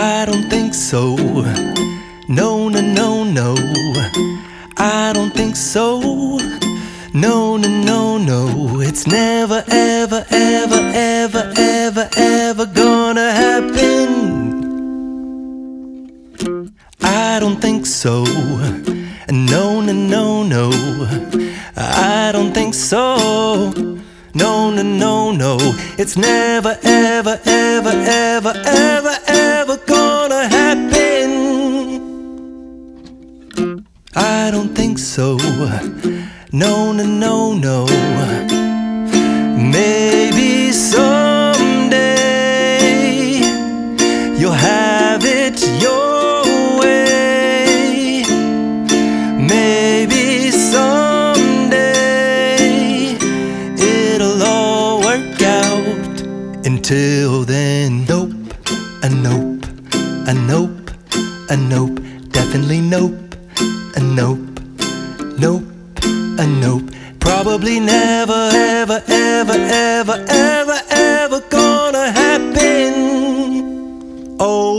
I don't think so. No, no, no, no. I don't think so. No, no, no, no. It's never, ever, ever, ever, ever, ever gonna happen. I don't think so. No, no, no, no. I don't think so. No, no, no, no. It's never, ever, ever, ever, ever, ever gonna happen. I don't think so. No, no, no, no. Maybe someday you'll have it your way. Maybe someday it'll all work out. Until then, nope, a nope, a nope, a nope, definitely nope, a nope, nope, a nope. Probably never, ever, ever, ever, ever, ever gonna happen. Oh,